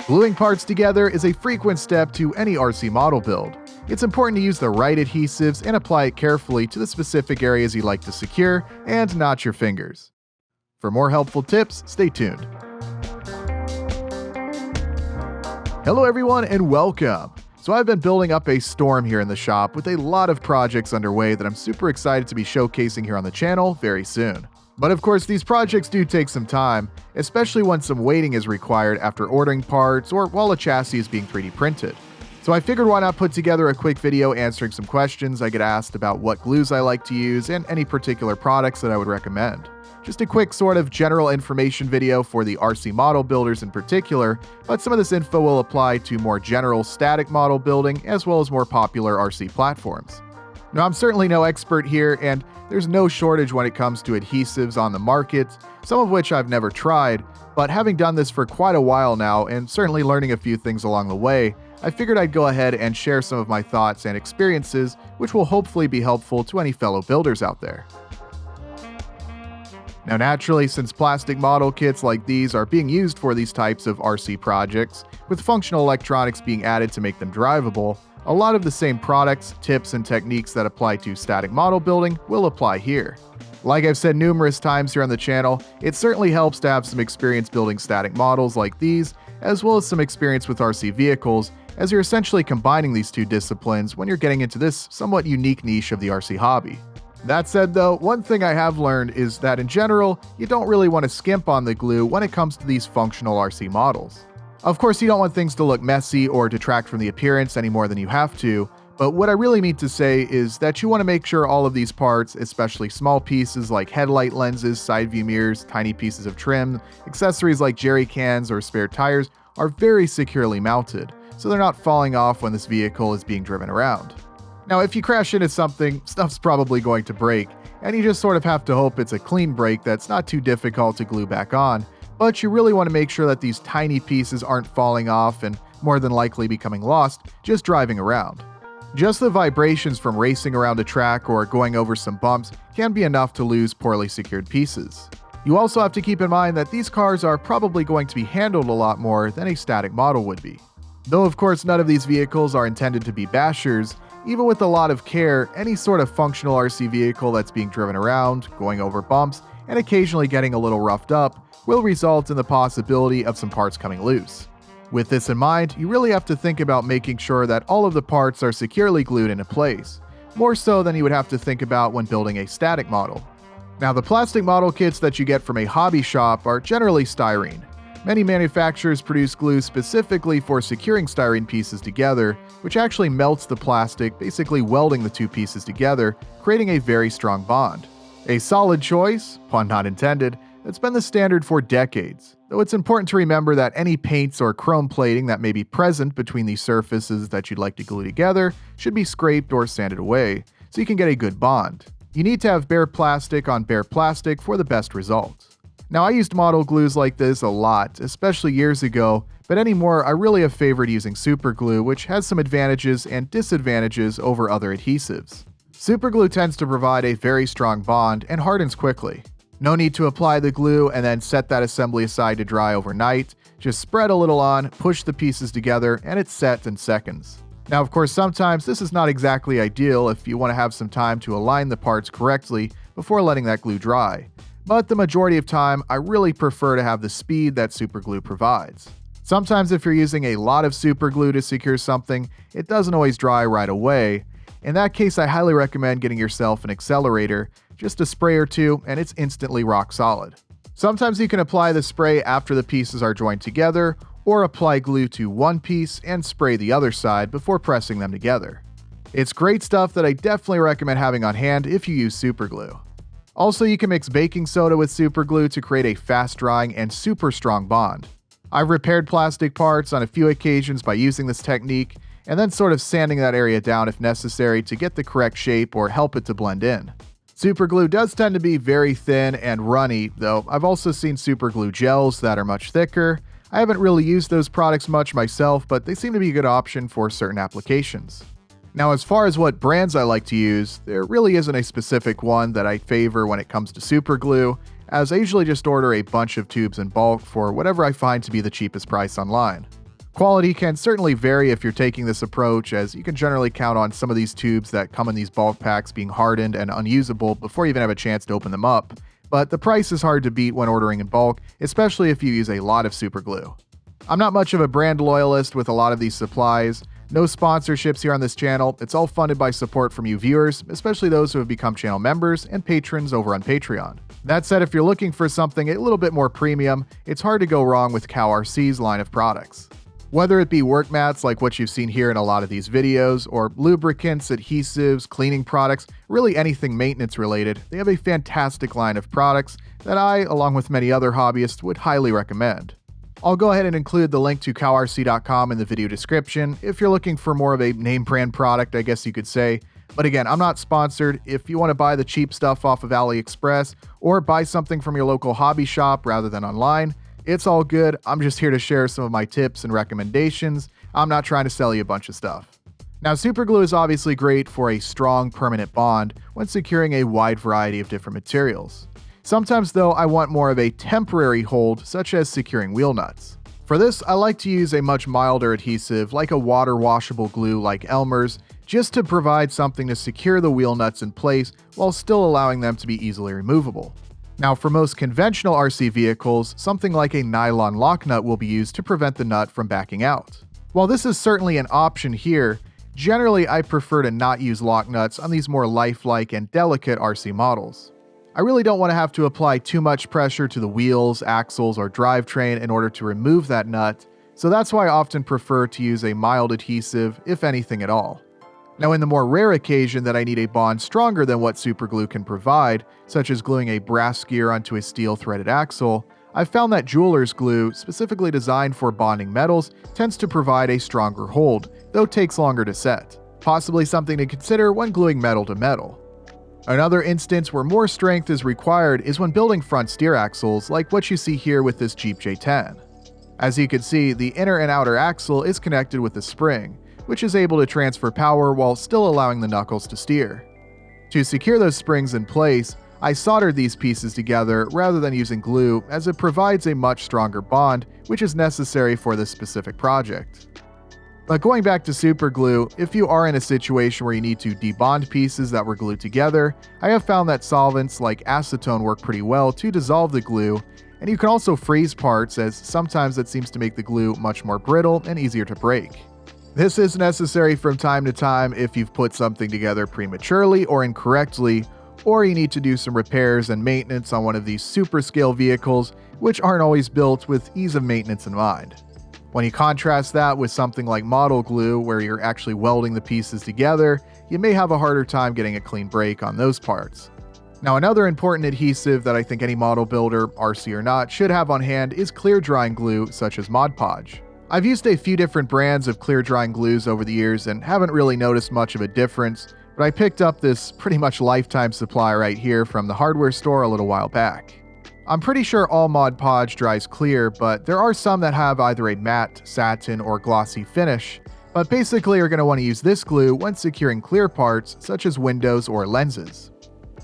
Gluing parts together is a frequent step to any RC model build. It's important to use the right adhesives and apply it carefully to the specific areas you'd like to secure and not your fingers. For more helpful tips, stay tuned. Hello everyone and welcome! So I've been building up a storm here in the shop with a lot of projects underway that I'm super excited to be showcasing here on the channel very soon. But of course these projects do take some time, especially when some waiting is required after ordering parts or while a chassis is being 3D printed. So I figured why not put together a quick video answering some questions I get asked about what glues I like to use and any particular products that I would recommend. Just a quick sort of general information video for the RC model builders in particular, but some of this info will apply to more general static model building as well as more popular RC platforms. Now I'm certainly no expert here, and there's no shortage when it comes to adhesives on the market, some of which I've never tried, but having done this for quite a while now and certainly learning a few things along the way, I figured I'd go ahead and share some of my thoughts and experiences which will hopefully be helpful to any fellow builders out there. Now naturally, since plastic model kits like these are being used for these types of RC projects, with functional electronics being added to make them drivable, a lot of the same products, tips, and techniques that apply to static model building will apply here. Like I've said numerous times here on the channel, it certainly helps to have some experience building static models like these, as well as some experience with RC vehicles, as you're essentially combining these two disciplines when you're getting into this somewhat unique niche of the RC hobby. That said though, one thing I have learned is that in general, you don't really want to skimp on the glue when it comes to these functional RC models. Of course, you don't want things to look messy or detract from the appearance any more than you have to, but what I really mean to say is that you want to make sure all of these parts, especially small pieces like headlight lenses, side view mirrors, tiny pieces of trim, accessories like jerry cans or spare tires, are very securely mounted, so they're not falling off when this vehicle is being driven around. Now, if you crash into something, stuff's probably going to break, and you just sort of have to hope it's a clean break that's not too difficult to glue back on, but you really want to make sure that these tiny pieces aren't falling off and more than likely becoming lost just driving around. Just the vibrations from racing around a track or going over some bumps can be enough to lose poorly secured pieces. You also have to keep in mind that these cars are probably going to be handled a lot more than a static model would be. Though of course none of these vehicles are intended to be bashers, even with a lot of care, any sort of functional RC vehicle that's being driven around, going over bumps, and occasionally getting a little roughed up will result in the possibility of some parts coming loose. With this in mind, you really have to think about making sure that all of the parts are securely glued into place, more so than you would have to think about when building a static model. Now, the plastic model kits that you get from a hobby shop are generally styrene. Many manufacturers produce glue specifically for securing styrene pieces together, which actually melts the plastic, basically welding the two pieces together, creating a very strong bond. A solid choice, pun not intended, that's been the standard for decades, though it's important to remember that any paints or chrome plating that may be present between these surfaces that you'd like to glue together should be scraped or sanded away, so you can get a good bond. You need to have bare plastic on bare plastic for the best results. Now, I used model glues like this a lot, especially years ago, but anymore I really have favored using super glue, which has some advantages and disadvantages over other adhesives. Super glue tends to provide a very strong bond and hardens quickly. No need to apply the glue and then set that assembly aside to dry overnight. Just spread a little on, push the pieces together, and it's set in seconds. Now, of course, sometimes this is not exactly ideal if you want to have some time to align the parts correctly before letting that glue dry. But the majority of time, I really prefer to have the speed that super glue provides. Sometimes if you're using a lot of super glue to secure something, it doesn't always dry right away. In that case, I highly recommend getting yourself an accelerator, just a spray or two, and it's instantly rock solid. Sometimes you can apply the spray after the pieces are joined together, or apply glue to one piece and spray the other side before pressing them together. It's great stuff that I definitely recommend having on hand if you use super glue. Also, you can mix baking soda with super glue to create a fast drying and super strong bond. I've repaired plastic parts on a few occasions by using this technique, and then sort of sanding that area down if necessary to get the correct shape or help it to blend in. Super glue does tend to be very thin and runny, though I've also seen super glue gels that are much thicker. I haven't really used those products much myself, but they seem to be a good option for certain applications. Now, as far as what brands I like to use, there really isn't a specific one that I favor when it comes to super glue. as I usually just order a bunch of tubes in bulk for whatever I find to be the cheapest price online. Quality can certainly vary if you're taking this approach, as you can generally count on some of these tubes that come in these bulk packs being hardened and unusable before you even have a chance to open them up, but the price is hard to beat when ordering in bulk, especially if you use a lot of super glue. I'm not much of a brand loyalist with a lot of these supplies. No sponsorships here on this channel. It's all funded by support from you viewers, especially those who have become channel members and patrons over on Patreon. That said, if you're looking for something a little bit more premium, it's hard to go wrong with CowRC's line of products. Whether it be work mats like what you've seen here in a lot of these videos, or lubricants, adhesives, cleaning products, really anything maintenance related, they have a fantastic line of products that I, along with many other hobbyists, would highly recommend. I'll go ahead and include the link to CowRC.com in the video description if you're looking for more of a name brand product, I guess you could say. But again, I'm not sponsored. If you want to buy the cheap stuff off of AliExpress or buy something from your local hobby shop rather than online, it's all good. I'm just here to share some of my tips and recommendations. I'm not trying to sell you a bunch of stuff. Now, super glue is obviously great for a strong permanent bond when securing a wide variety of different materials. Sometimes though, I want more of a temporary hold, such as securing wheel nuts. For this, I like to use a much milder adhesive like a water washable glue like Elmer's, just to provide something to secure the wheel nuts in place while still allowing them to be easily removable. Now, for most conventional RC vehicles, something like a nylon lock nut will be used to prevent the nut from backing out. While this is certainly an option here, generally I prefer to not use lock nuts on these more lifelike and delicate RC models. I really don't want to have to apply too much pressure to the wheels, axles, or drivetrain in order to remove that nut, so that's why I often prefer to use a mild adhesive, if anything at all. Now, in the more rare occasion that I need a bond stronger than what superglue can provide, such as gluing a brass gear onto a steel threaded axle, I've found that jeweler's glue, specifically designed for bonding metals, tends to provide a stronger hold, though takes longer to set. Possibly something to consider when gluing metal to metal. Another instance where more strength is required is when building front steer axles, like what you see here with this Jeep J10. As you can see, the inner and outer axle is connected with a spring, which is able to transfer power while still allowing the knuckles to steer. To secure those springs in place, I soldered these pieces together rather than using glue, as it provides a much stronger bond, which is necessary for this specific project. But going back to super glue, if you are in a situation where you need to debond pieces that were glued together, I have found that solvents like acetone work pretty well to dissolve the glue, and you can also freeze parts, as sometimes it seems to make the glue much more brittle and easier to break. This is necessary from time to time if you've put something together prematurely or incorrectly, or you need to do some repairs and maintenance on one of these super scale vehicles, which aren't always built with ease of maintenance in mind. When you contrast that with something like model glue, where you're actually welding the pieces together, you may have a harder time getting a clean break on those parts. Now, another important adhesive that I think any model builder, RC or not, should have on hand is clear drying glue such as Mod Podge. I've used a few different brands of clear drying glues over the years and haven't really noticed much of a difference, but I picked up this pretty much lifetime supply right here from the hardware store a little while back. I'm pretty sure all Mod Podge dries clear, but there are some that have either a matte, satin, or glossy finish, but basically you're going to want to use this glue when securing clear parts such as windows or lenses.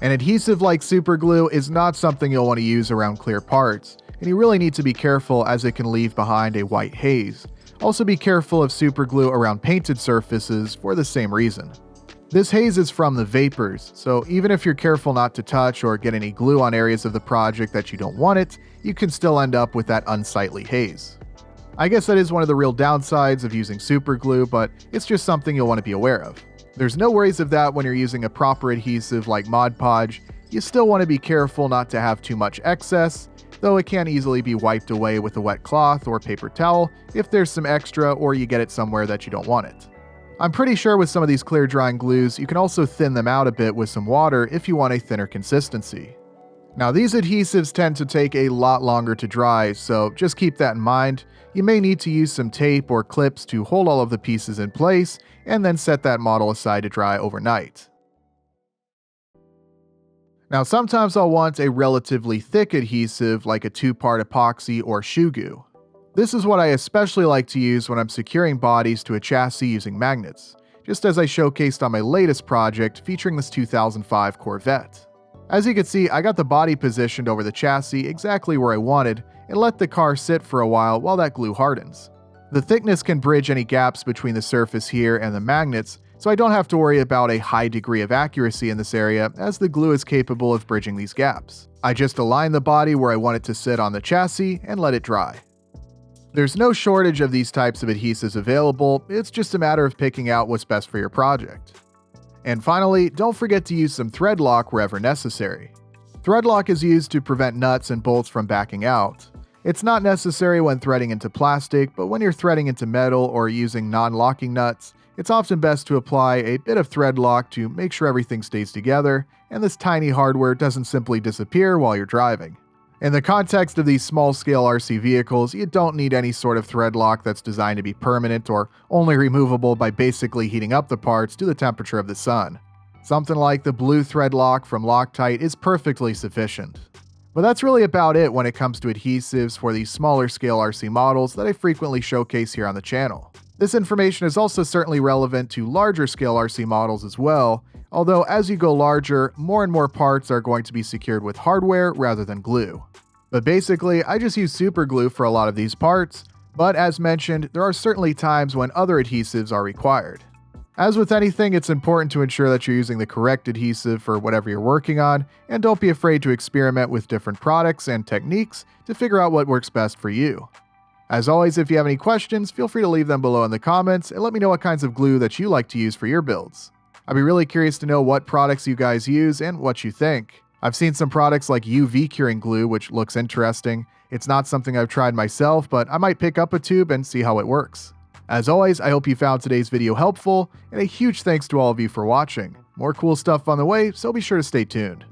An adhesive like super glue is not something you'll want to use around clear parts, and you really need to be careful as it can leave behind a white haze. Also be careful of super glue around painted surfaces for the same reason. This haze is from the vapors, so even if you're careful not to touch or get any glue on areas of the project that you don't want it, you can still end up with that unsightly haze. I guess that is one of the real downsides of using super glue, but it's just something you'll want to be aware of. There's no worries of that when you're using a proper adhesive like Mod Podge. You still want to be careful not to have too much excess, though it can easily be wiped away with a wet cloth or paper towel if there's some extra or you get it somewhere that you don't want it. I'm pretty sure with some of these clear drying glues, you can also thin them out a bit with some water if you want a thinner consistency. Now, these adhesives tend to take a lot longer to dry, so just keep that in mind. You may need to use some tape or clips to hold all of the pieces in place, and then set that model aside to dry overnight. Now, sometimes I'll want a relatively thick adhesive like a 2-part epoxy or shoe goo. This is what I especially like to use when I'm securing bodies to a chassis using magnets, just as I showcased on my latest project featuring this 2005 Corvette. As you can see, I got the body positioned over the chassis exactly where I wanted and let the car sit for a while that glue hardens. The thickness can bridge any gaps between the surface here and the magnets, so I don't have to worry about a high degree of accuracy in this area as the glue is capable of bridging these gaps. I just align the body where I want it to sit on the chassis and let it dry. There's no shortage of these types of adhesives available, it's just a matter of picking out what's best for your project. And finally, don't forget to use some thread lock wherever necessary. Thread lock is used to prevent nuts and bolts from backing out. It's not necessary when threading into plastic, but when you're threading into metal or using non-locking nuts, it's often best to apply a bit of thread lock to make sure everything stays together and this tiny hardware doesn't simply disappear while you're driving. In the context of these small-scale RC vehicles, you don't need any sort of thread lock that's designed to be permanent or only removable by basically heating up the parts to the temperature of the sun. Something like the blue thread lock from Loctite is perfectly sufficient. But that's really about it when it comes to adhesives for these smaller-scale RC models that I frequently showcase here on the channel. This information is also certainly relevant to larger-scale RC models as well, although as you go larger, more and more parts are going to be secured with hardware rather than glue. But basically, I just use super glue for a lot of these parts, but as mentioned, there are certainly times when other adhesives are required. As with anything, it's important to ensure that you're using the correct adhesive for whatever you're working on, and don't be afraid to experiment with different products and techniques to figure out what works best for you. As always, if you have any questions, feel free to leave them below in the comments and let me know what kinds of glue that you like to use for your builds. I'd be really curious to know what products you guys use and what you think. I've seen some products like UV curing glue, which looks interesting. It's not something I've tried myself, but I might pick up a tube and see how it works. As always, I hope you found today's video helpful, and a huge thanks to all of you for watching. More cool stuff on the way, so be sure to stay tuned.